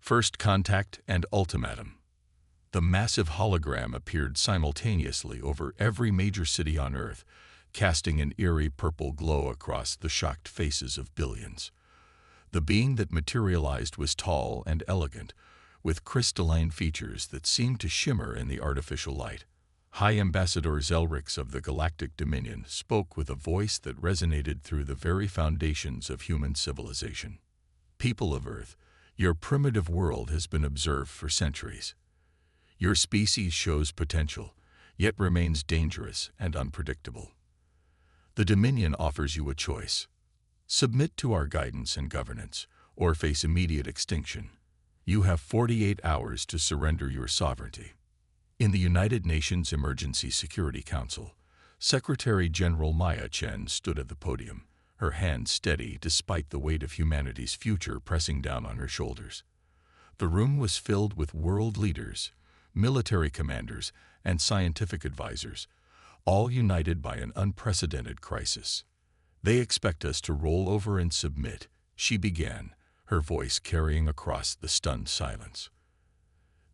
First Contact and Ultimatum. The massive hologram appeared simultaneously over every major city on Earth, casting an eerie purple glow across the shocked faces of billions. The being that materialized was tall and elegant, with crystalline features that seemed to shimmer in the artificial light. High Ambassador Zelrix of the Galactic Dominion spoke with a voice that resonated through the very foundations of human civilization. People of Earth, your primitive world has been observed for centuries. Your species shows potential, yet remains dangerous and unpredictable. The Dominion offers you a choice. Submit to our guidance and governance, or face immediate extinction. You have 48 hours to surrender your sovereignty. In the United Nations Emergency Security Council, Secretary General Maya Chen stood at the podium, her hand steady despite the weight of humanity's future pressing down on her shoulders. The room was filled with world leaders, military commanders, and scientific advisors, all united by an unprecedented crisis. They expect us to roll over and submit, she began, her voice carrying across the stunned silence.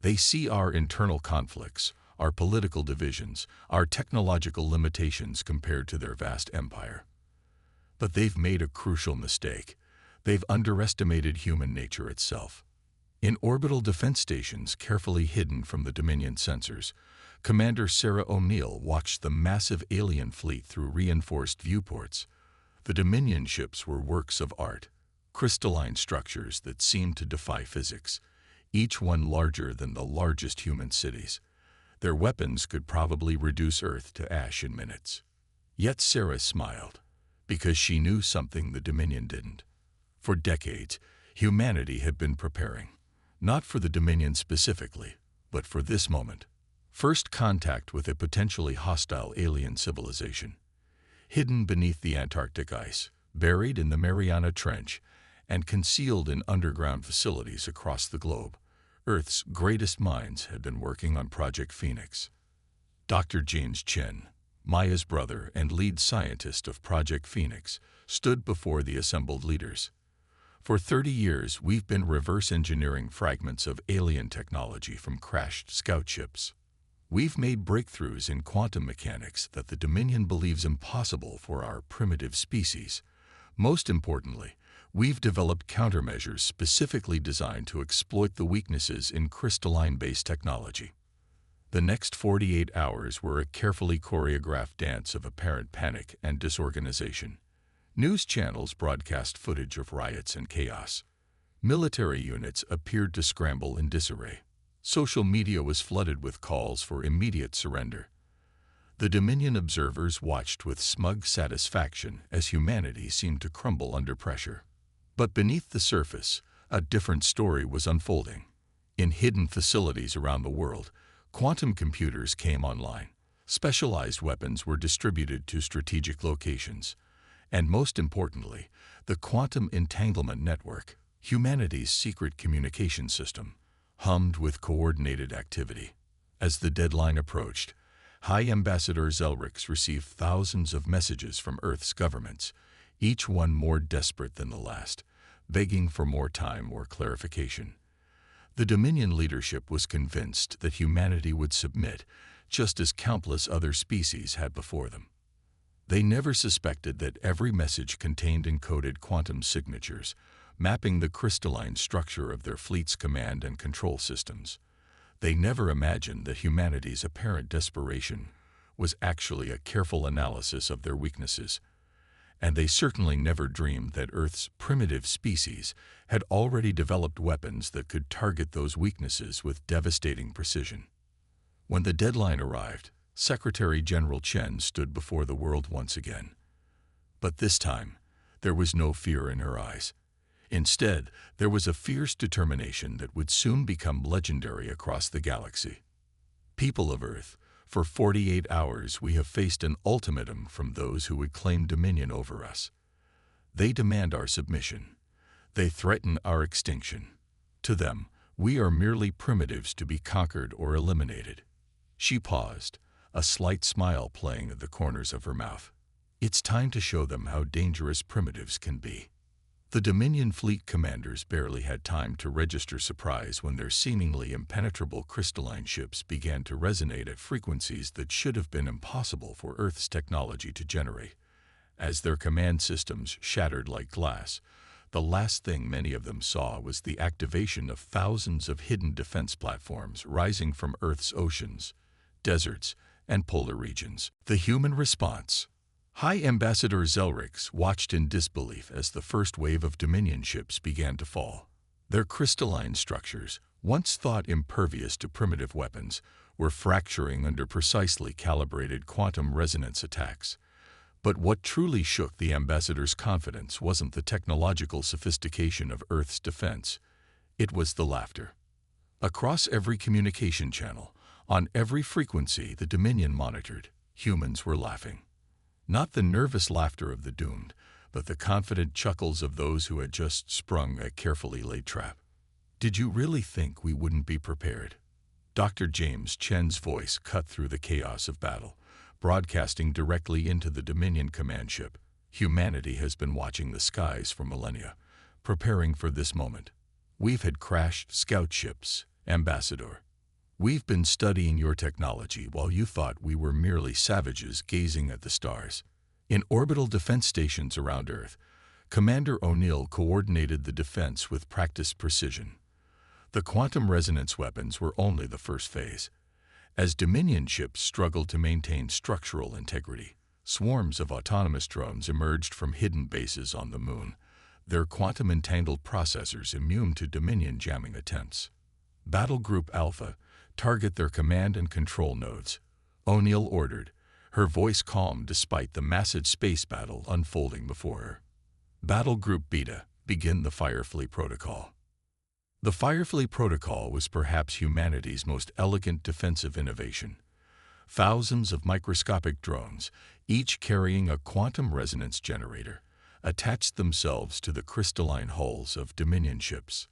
They see our internal conflicts, our political divisions, our technological limitations compared to their vast empire. But they've made a crucial mistake. They've underestimated human nature itself. In orbital defense stations carefully hidden from the Dominion sensors, Commander Sarah O'Neill watched the massive alien fleet through reinforced viewports. The Dominion ships were works of art, crystalline structures that seemed to defy physics, each one larger than the largest human cities. Their weapons could probably reduce Earth to ash in minutes. Yet Sarah smiled, because she knew something the Dominion didn't. For decades, humanity had been preparing, not for the Dominion specifically, but for this moment. First contact with a potentially hostile alien civilization. Hidden beneath the Antarctic ice, buried in the Mariana Trench, and concealed in underground facilities across the globe, Earth's greatest minds had been working on Project Phoenix. Dr. James Chen, Maya's brother and lead scientist of Project Phoenix, stood before the assembled leaders. For 30 years, we've been reverse engineering fragments of alien technology from crashed scout ships. We've made breakthroughs in quantum mechanics that the Dominion believes impossible for our primitive species. Most importantly, we've developed countermeasures specifically designed to exploit the weaknesses in crystalline-based technology. The next 48 hours were a carefully choreographed dance of apparent panic and disorganization. News channels broadcast footage of riots and chaos. Military units appeared to scramble in disarray. Social media was flooded with calls for immediate surrender. The Dominion observers watched with smug satisfaction as humanity seemed to crumble under pressure. But beneath the surface, a different story was unfolding. In hidden facilities around the world, quantum computers came online. Specialized weapons were distributed to strategic locations. And most importantly, the quantum entanglement network, humanity's secret communication system, hummed with coordinated activity. As the deadline approached, High Ambassador Zelrix received thousands of messages from Earth's governments, each one more desperate than the last, begging for more time or clarification. The Dominion leadership was convinced that humanity would submit, just as countless other species had before them. They never suspected that every message contained encoded quantum signatures, mapping the crystalline structure of their fleet's command and control systems. They never imagined that humanity's apparent desperation was actually a careful analysis of their weaknesses. And they certainly never dreamed that Earth's primitive species had already developed weapons that could target those weaknesses with devastating precision. When the deadline arrived, Secretary General Chen stood before the world once again. But this time, there was no fear in her eyes. Instead, there was a fierce determination that would soon become legendary across the galaxy. People of Earth, for 48 hours we have faced an ultimatum from those who would claim dominion over us. They demand our submission. They threaten our extinction. To them, we are merely primitives to be conquered or eliminated. She paused, a slight smile playing at the corners of her mouth. It's time to show them how dangerous primitives can be. The Dominion fleet commanders barely had time to register surprise when their seemingly impenetrable crystalline ships began to resonate at frequencies that should have been impossible for Earth's technology to generate. As their command systems shattered like glass, the last thing many of them saw was the activation of thousands of hidden defense platforms rising from Earth's oceans, deserts, and polar regions. The human response. High Ambassador Zelrix watched in disbelief as the first wave of Dominion ships began to fall. Their crystalline structures, once thought impervious to primitive weapons, were fracturing under precisely calibrated quantum resonance attacks. But what truly shook the ambassador's confidence wasn't the technological sophistication of Earth's defense. It was the laughter. Across every communication channel, on every frequency the Dominion monitored, humans were laughing. Not the nervous laughter of the doomed, but the confident chuckles of those who had just sprung a carefully laid trap. "Did you really think we wouldn't be prepared?" Dr. James Chen's voice cut through the chaos of battle, broadcasting directly into the Dominion command ship. "Humanity has been watching the skies for millennia, preparing for this moment. We've had crashed scout ships, Ambassador. We've been studying your technology while you thought we were merely savages gazing at the stars." In orbital defense stations around Earth, Commander O'Neill coordinated the defense with practiced precision. The quantum resonance weapons were only the first phase. As Dominion ships struggled to maintain structural integrity, swarms of autonomous drones emerged from hidden bases on the Moon, their quantum-entangled processors immune to Dominion jamming attempts. "Battle Group Alpha, target their command and control nodes," O'Neill ordered, her voice calm despite the massive space battle unfolding before her. "Battle Group Beta, begin the Firefly Protocol." The Firefly Protocol was perhaps humanity's most elegant defensive innovation. Thousands of microscopic drones, each carrying a quantum resonance generator, attached themselves to the crystalline hulls of Dominion ships.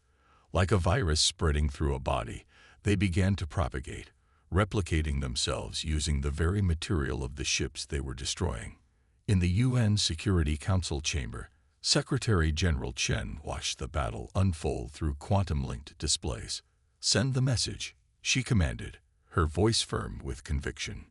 Like a virus spreading through a body, they began to propagate, replicating themselves using the very material of the ships they were destroying. In the UN Security Council chamber, Secretary General Chen watched the battle unfold through quantum-linked displays. "Send the message," she commanded, her voice firm with conviction.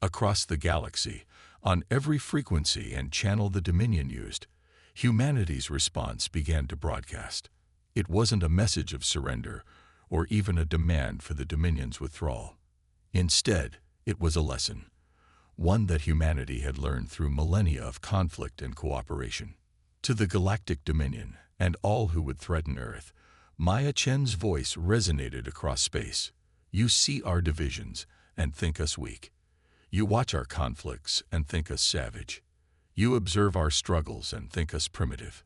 Across the galaxy, on every frequency and channel the Dominion used, humanity's response began to broadcast. It wasn't a message of surrender, or even a demand for the Dominion's withdrawal. Instead, it was a lesson, one that humanity had learned through millennia of conflict and cooperation. To the Galactic Dominion, and all who would threaten Earth, Maya Chen's voice resonated across space. "You see our divisions and think us weak. You watch our conflicts and think us savage. You observe our struggles and think us primitive.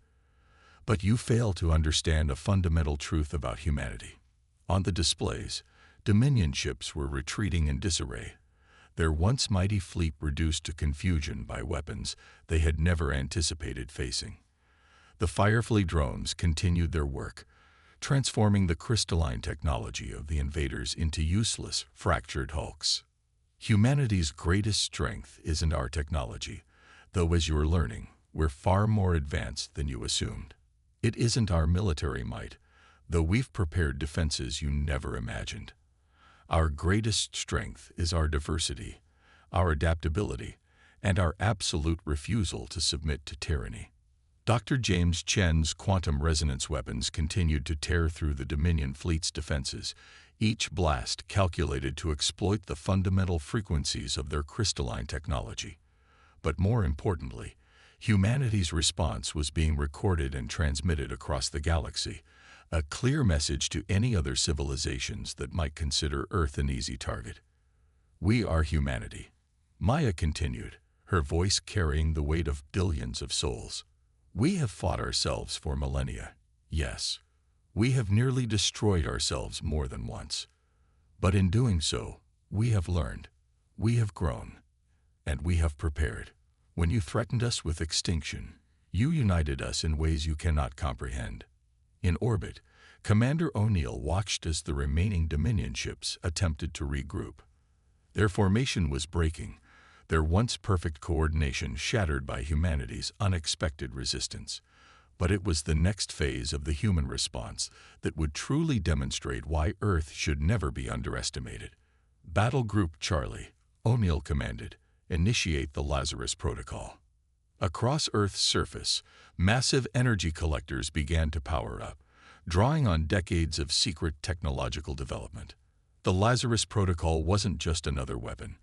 But you fail to understand a fundamental truth about humanity." On the displays, Dominion ships were retreating in disarray, their once mighty fleet reduced to confusion by weapons they had never anticipated facing. The Firefly drones continued their work, transforming the crystalline technology of the invaders into useless, fractured hulks. Humanity's greatest strength isn't our technology, though as you're learning, we're far more advanced than you assumed. It isn't our military might, though we've prepared defenses you never imagined. Our greatest strength is our diversity, our adaptability, and our absolute refusal to submit to tyranny. Dr. James Chen's quantum resonance weapons continued to tear through the Dominion fleet's defenses, each blast calculated to exploit the fundamental frequencies of their crystalline technology. But more importantly, humanity's response was being recorded and transmitted across the galaxy, a clear message to any other civilizations that might consider Earth an easy target. "We are humanity," Maya continued, her voice carrying the weight of billions of souls. "We have fought ourselves for millennia, yes. We have nearly destroyed ourselves more than once. But in doing so, we have learned, we have grown, and we have prepared. When you threatened us with extinction, you united us in ways you cannot comprehend." In orbit, Commander O'Neill watched as the remaining Dominion ships attempted to regroup. Their formation was breaking, their once perfect coordination shattered by humanity's unexpected resistance. But it was the next phase of the human response that would truly demonstrate why Earth should never be underestimated. Battle Group Charlie, O'Neill commanded, initiate the Lazarus Protocol. Across Earth's surface, massive energy collectors began to power up, drawing on decades of secret technological development. The Lazarus Protocol wasn't just another weapon.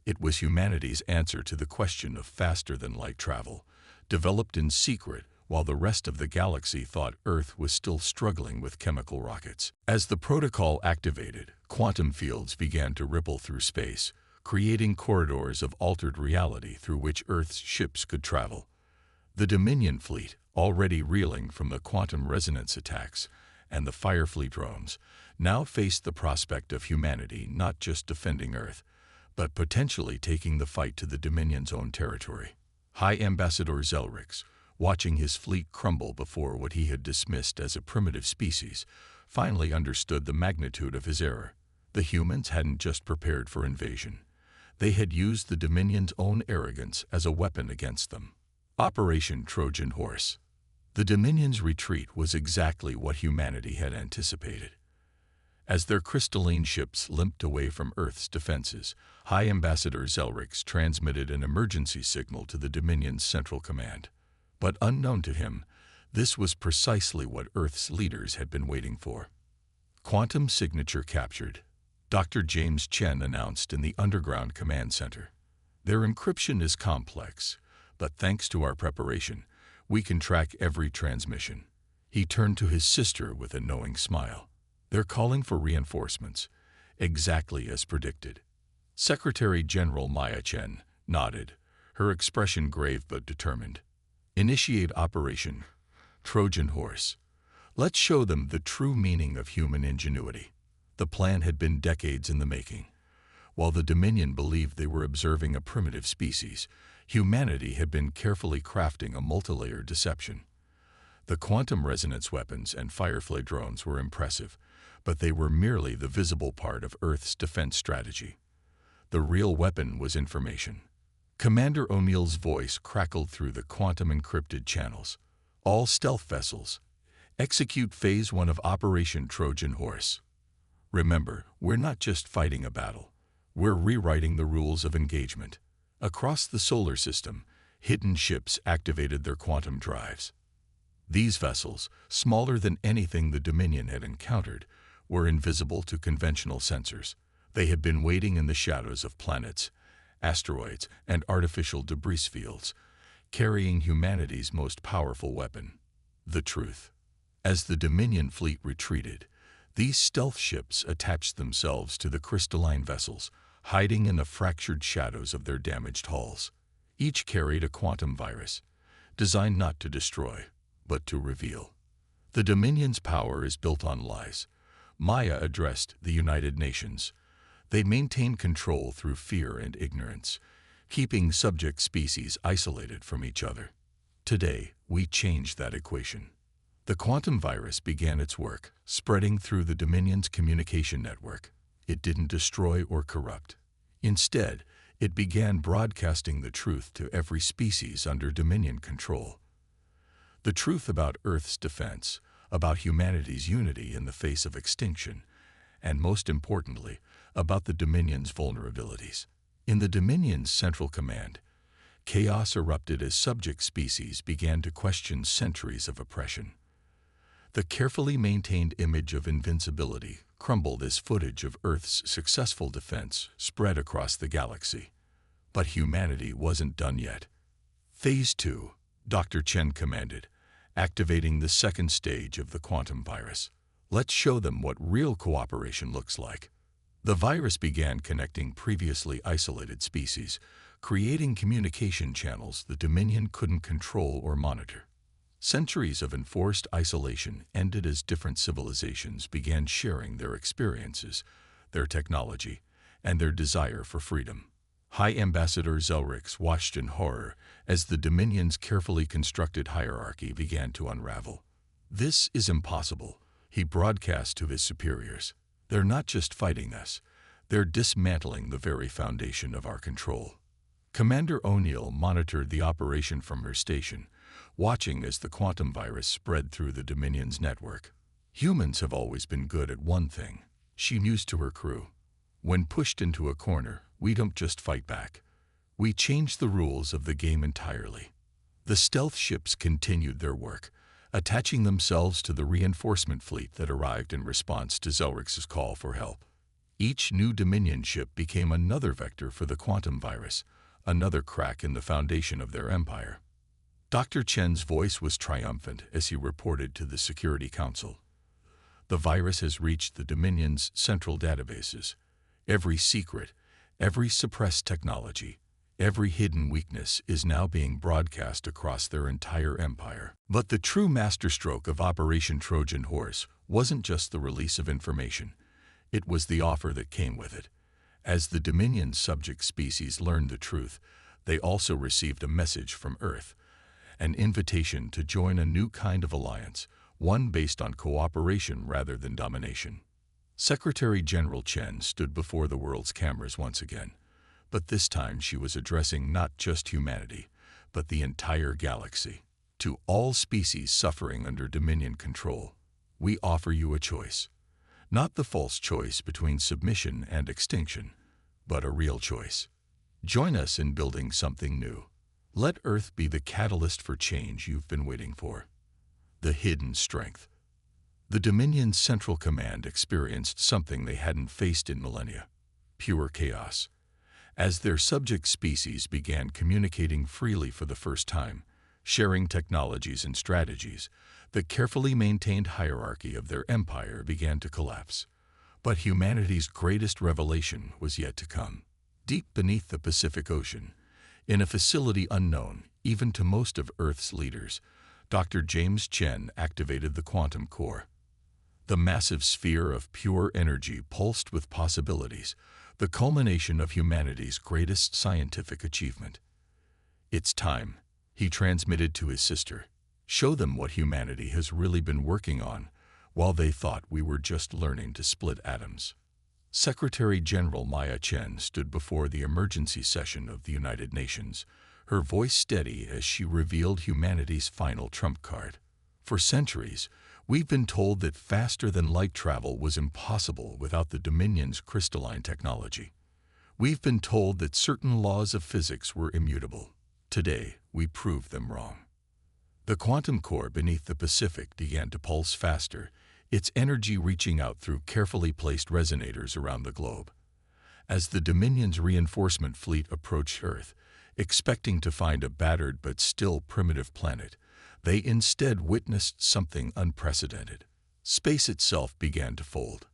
It was humanity's answer to the question of faster-than-light travel, developed in secret while the rest of the galaxy thought Earth was still struggling with chemical rockets. As the protocol activated, quantum fields began to ripple through space, creating corridors of altered reality through which Earth's ships could travel. The Dominion fleet, already reeling from the quantum resonance attacks, and the Firefleet drones, now faced the prospect of humanity not just defending Earth, but potentially taking the fight to the Dominion's own territory. High Ambassador Zelrix, watching his fleet crumble before what he had dismissed as a primitive species, finally understood the magnitude of his error. The humans hadn't just prepared for invasion. They had used the Dominion's own arrogance as a weapon against them. Operation Trojan Horse. The Dominion's retreat was exactly what humanity had anticipated. As their crystalline ships limped away from Earth's defenses, High Ambassador Zelrix transmitted an emergency signal to the Dominion's Central Command. But unknown to him, this was precisely what Earth's leaders had been waiting for. Quantum signature captured, Dr. James Chen announced in the underground command center. Their encryption is complex, but thanks to our preparation, we can track every transmission. He turned to his sister with a knowing smile. They're calling for reinforcements, exactly as predicted. Secretary General Maya Chen nodded, her expression grave but determined. Initiate Operation Trojan Horse. Let's show them the true meaning of human ingenuity. The plan had been decades in the making. While the Dominion believed they were observing a primitive species, humanity had been carefully crafting a multilayered deception. The quantum resonance weapons and Firefly drones were impressive, but they were merely the visible part of Earth's defense strategy. The real weapon was information. Commander O'Neill's voice crackled through the quantum-encrypted channels. All stealth vessels, execute Phase 1 of Operation Trojan Horse. Remember, we're not just fighting a battle. We're rewriting the rules of engagement. Across the solar system, hidden ships activated their quantum drives. These vessels, smaller than anything the Dominion had encountered, were invisible to conventional sensors. They had been waiting in the shadows of planets, asteroids, and artificial debris fields, carrying humanity's most powerful weapon, the truth. As the Dominion fleet retreated, these stealth ships attached themselves to the crystalline vessels, hiding in the fractured shadows of their damaged hulls. Each carried a quantum virus, designed not to destroy, but to reveal. The Dominion's power is built on lies. Maya addressed the United Nations. They maintained control through fear and ignorance, keeping subject species isolated from each other. Today, we changed that equation. The quantum virus began its work, spreading through the Dominion's communication network. It didn't destroy or corrupt. Instead, it began broadcasting the truth to every species under Dominion control. The truth about Earth's defense, about humanity's unity in the face of extinction, and most importantly, about the Dominion's vulnerabilities. In the Dominion's Central Command, chaos erupted as subject species began to question centuries of oppression. The carefully maintained image of invincibility crumbled as footage of Earth's successful defense spread across the galaxy. But humanity wasn't done yet. Phase 2, Dr. Chen commanded, activating the second stage of the quantum virus. Let's show them what real cooperation looks like. The virus began connecting previously isolated species, creating communication channels the Dominion couldn't control or monitor. Centuries of enforced isolation ended as different civilizations began sharing their experiences, their technology, and their desire for freedom. High Ambassador Zelrix watched in horror as the Dominion's carefully constructed hierarchy began to unravel. "This is impossible," he broadcast to his superiors. "They're not just fighting us, they're dismantling the very foundation of our control." Commander O'Neill monitored the operation from her station, watching as the quantum virus spread through the Dominion's network. "Humans have always been good at one thing," she mused to her crew. "When pushed into a corner, we don't just fight back. We change the rules of the game entirely." The stealth ships continued their work, attaching themselves to the reinforcement fleet that arrived in response to Zelrix's call for help. Each new Dominion ship became another vector for the quantum virus, another crack in the foundation of their empire. Dr. Chen's voice was triumphant as he reported to the Security Council. "The virus has reached the Dominion's central databases. Every secret, every suppressed technology, every hidden weakness is now being broadcast across their entire empire." But the true masterstroke of Operation Trojan Horse wasn't just the release of information. It was the offer that came with it. As the Dominion's subject species learned the truth, they also received a message from Earth, an invitation to join a new kind of alliance, one based on cooperation rather than domination. Secretary General Chen stood before the world's cameras once again, but this time she was addressing not just humanity, but the entire galaxy. "To all species suffering under Dominion control, we offer you a choice. Not the false choice between submission and extinction, but a real choice. Join us in building something new. Let Earth be the catalyst for change you've been waiting for." The hidden strength. The Dominion's Central Command experienced something they hadn't faced in millennia: pure chaos. As their subject species began communicating freely for the first time, sharing technologies and strategies, the carefully maintained hierarchy of their empire began to collapse. But humanity's greatest revelation was yet to come. Deep beneath the Pacific Ocean, in a facility unknown even to most of Earth's leaders, Dr. James Chen activated the quantum core. The massive sphere of pure energy pulsed with possibilities, the culmination of humanity's greatest scientific achievement. "It's time," he transmitted to his sister. "Show them what humanity has really been working on, while they thought we were just learning to split atoms." Secretary General Maya Chen stood before the emergency session of the United Nations, her voice steady as she revealed humanity's final trump card. "For centuries, we've been told that faster-than-light travel was impossible without the Dominion's crystalline technology. We've been told that certain laws of physics were immutable. Today, we proved them wrong." The quantum core beneath the Pacific began to pulse faster, its energy reaching out through carefully placed resonators around the globe. As the Dominion's reinforcement fleet approached Earth, expecting to find a battered but still primitive planet, they instead witnessed something unprecedented. Space itself began to fold.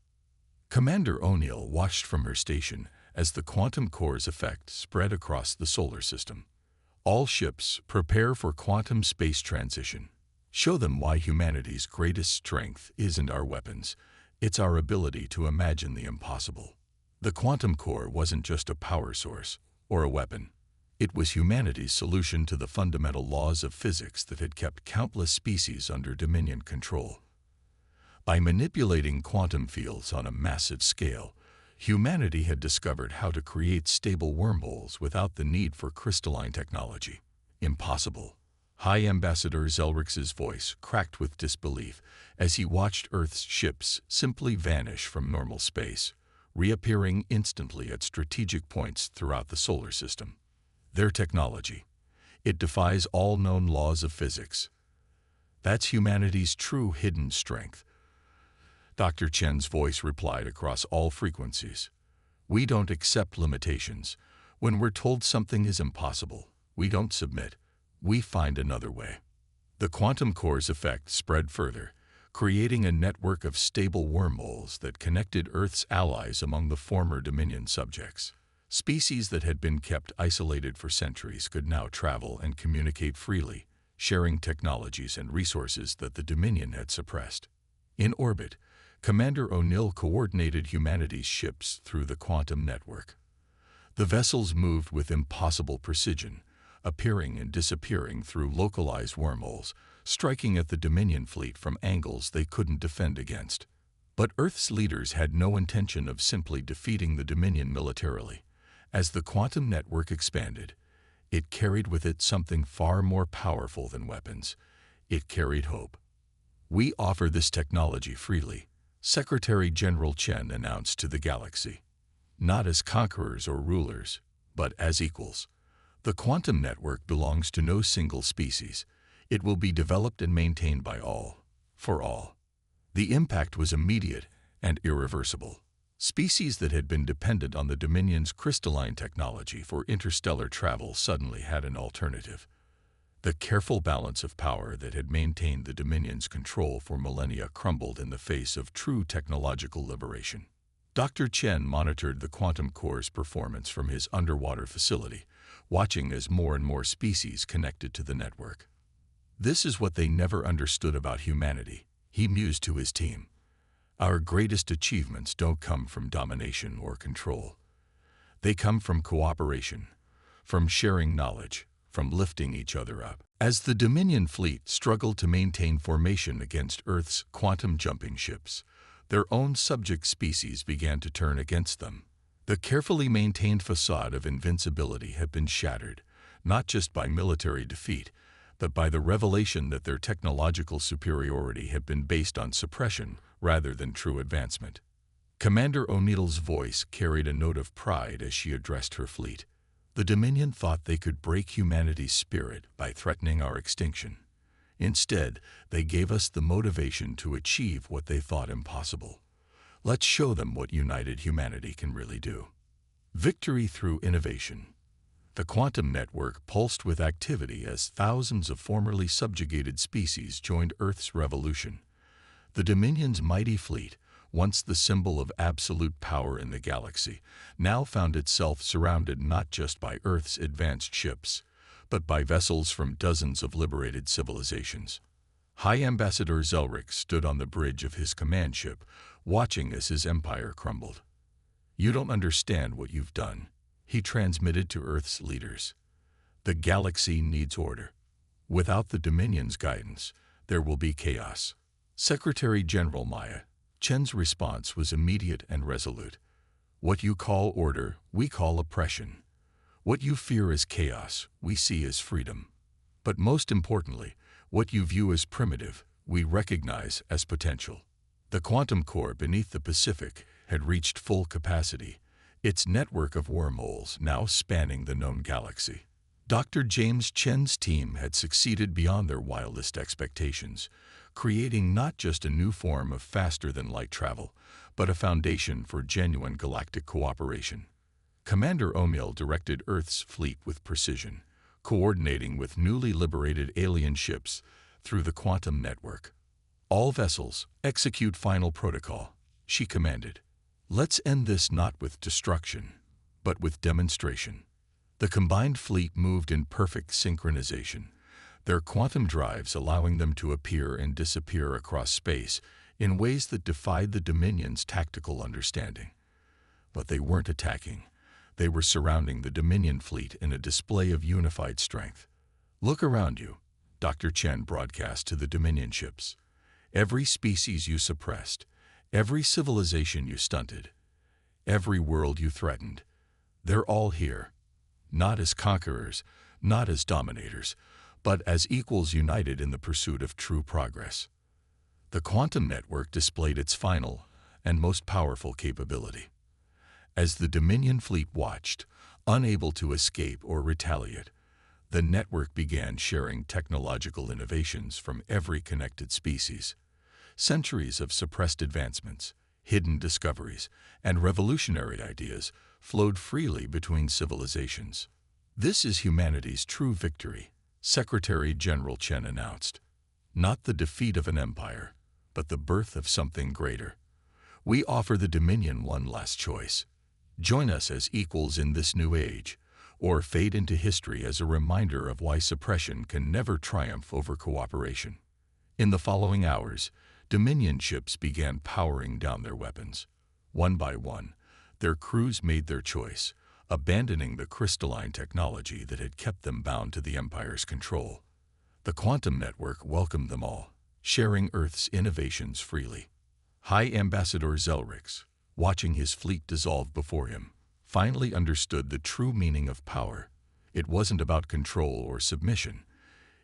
Commander O'Neill watched from her station as the quantum core's effect spread across the solar system. "All ships, prepare for quantum space transition. Show them why humanity's greatest strength isn't our weapons, it's our ability to imagine the impossible." The quantum core wasn't just a power source or a weapon. It was humanity's solution to the fundamental laws of physics that had kept countless species under Dominion control. By manipulating quantum fields on a massive scale, humanity had discovered how to create stable wormholes without the need for crystalline technology. "Impossible." High Ambassador Zelrix's voice cracked with disbelief as he watched Earth's ships simply vanish from normal space, reappearing instantly at strategic points throughout the solar system. "Their technology. It defies all known laws of physics. That's humanity's true hidden strength." Dr. Chen's voice replied across all frequencies. "We don't accept limitations. When we're told something is impossible, we don't submit. We find another way." The quantum core's effect spread further, creating a network of stable wormholes that connected Earth's allies among the former Dominion subjects. Species that had been kept isolated for centuries could now travel and communicate freely, sharing technologies and resources that the Dominion had suppressed. In orbit, Commander O'Neill coordinated humanity's ships through the quantum network. The vessels moved with impossible precision, appearing and disappearing through localized wormholes, striking at the Dominion fleet from angles they couldn't defend against. But Earth's leaders had no intention of simply defeating the Dominion militarily. As the quantum network expanded, It carried with it something far more powerful than weapons. It carried hope. "We offer this technology freely," Secretary General Chen announced to the galaxy. "Not as conquerors or rulers, but as equals. The quantum network belongs to no single species. It will be developed and maintained by all, for all." The impact was immediate and irreversible. Species that had been dependent on the Dominion's crystalline technology for interstellar travel suddenly had an alternative. The careful balance of power that had maintained the Dominion's control for millennia crumbled in the face of true technological liberation. Dr. Chen monitored the quantum core's performance from his underwater facility, watching as more and more species connected to the network. "This is what they never understood about humanity," he mused to his team. "Our greatest achievements don't come from domination or control. They come from cooperation, from sharing knowledge, from lifting each other up." As the Dominion fleet struggled to maintain formation against Earth's quantum-jumping ships, their own subject species began to turn against them. The carefully maintained facade of invincibility had been shattered, not just by military defeat, but by the revelation that their technological superiority had been based on suppression rather than true advancement. Commander O'Neill's voice carried a note of pride as she addressed her fleet. "The Dominion thought they could break humanity's spirit by threatening our extinction. Instead, they gave us the motivation to achieve what they thought impossible. Let's show them what united humanity can really do." Victory through innovation. The quantum network pulsed with activity as thousands of formerly subjugated species joined Earth's revolution. The Dominion's mighty fleet, once the symbol of absolute power in the galaxy, now found itself surrounded not just by Earth's advanced ships, but by vessels from dozens of liberated civilizations. High Ambassador Zelric stood on the bridge of his command ship, watching as his empire crumbled. "You don't understand what you've done," he transmitted to Earth's leaders. "The galaxy needs order. Without the Dominion's guidance, there will be chaos." Secretary General Maya Chen's response was immediate and resolute. "What you call order, we call oppression. What you fear as chaos, we see as freedom. But most importantly, what you view as primitive, we recognize as potential." The quantum core beneath the Pacific had reached full capacity, its network of wormholes now spanning the known galaxy. Dr. James Chen's team had succeeded beyond their wildest expectations, creating not just a new form of faster-than-light travel, but a foundation for genuine galactic cooperation. Commander O'Neill directed Earth's fleet with precision, coordinating with newly liberated alien ships through the quantum network. "All vessels, execute final protocol," she commanded. "Let's end this not with destruction, but with demonstration." The combined fleet moved in perfect synchronization, their quantum drives allowing them to appear and disappear across space in ways that defied the Dominion's tactical understanding. But they weren't attacking. They were surrounding the Dominion fleet in a display of unified strength. "Look around you," Dr. Chen broadcast to the Dominion ships. "Every species you suppressed, every civilization you stunted, every world you threatened, they're all here. Not as conquerors, not as dominators, but as equals united in the pursuit of true progress." The quantum network displayed its final and most powerful capability. As the Dominion fleet watched, unable to escape or retaliate, the network began sharing technological innovations from every connected species. Centuries of suppressed advancements, hidden discoveries, and revolutionary ideas flowed freely between civilizations. "This is humanity's true victory," Secretary General Chen announced. "Not the defeat of an empire, but the birth of something greater. We offer the Dominion one last choice. Join us as equals in this new age, or fade into history as a reminder of why suppression can never triumph over cooperation." In the following hours, Dominion ships began powering down their weapons. One by one, their crews made their choice, abandoning the crystalline technology that had kept them bound to the Empire's control. The quantum network welcomed them all, sharing Earth's innovations freely. High Ambassador Zelric, watching his fleet dissolve before him, finally understood the true meaning of power. It wasn't about control or submission.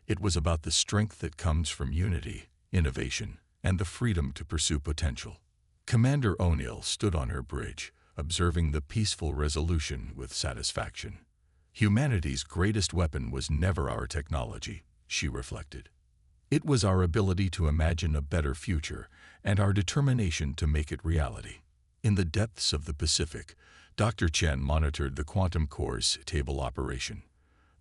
It was about the strength that comes from unity, innovation, and the freedom to pursue potential. Commander O'Neill stood on her bridge, observing the peaceful resolution with satisfaction. Humanity's greatest weapon was never our technology, she reflected. It was our ability to imagine a better future and our determination to make it reality. In the depths of the Pacific, Dr. Chen monitored the quantum core's table operation.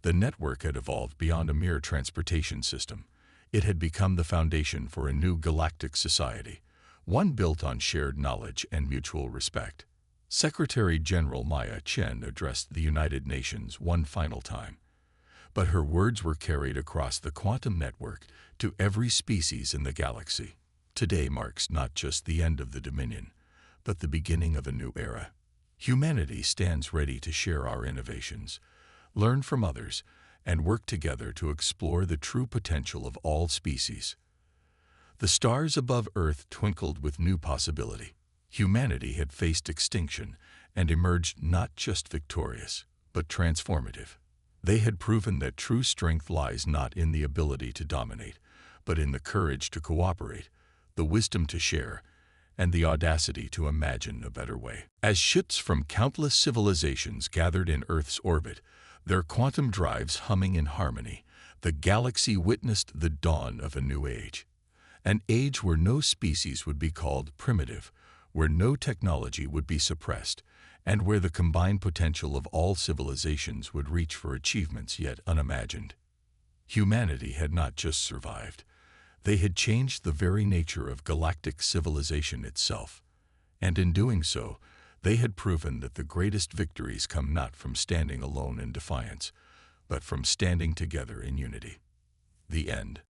The network had evolved beyond a mere transportation system. It had become the foundation for a new galactic society, one built on shared knowledge and mutual respect. Secretary General Maya Chen addressed the United Nations one final time, but her words were carried across the quantum network to every species in the galaxy. Today marks not just the end of the Dominion, but the beginning of a new era. Humanity stands ready to share our innovations, learn from others, and work together to explore the true potential of all species. The stars above Earth twinkled with new possibility. Humanity had faced extinction and emerged not just victorious, but transformative. They had proven that true strength lies not in the ability to dominate, but in the courage to cooperate, the wisdom to share, and the audacity to imagine a better way. As ships from countless civilizations gathered in Earth's orbit, their quantum drives humming in harmony, the galaxy witnessed the dawn of a new age. An age where no species would be called primitive, where no technology would be suppressed, and where the combined potential of all civilizations would reach for achievements yet unimagined. Humanity had not just survived. They had changed the very nature of galactic civilization itself. And in doing so, they had proven that the greatest victories come not from standing alone in defiance, but from standing together in unity. The end.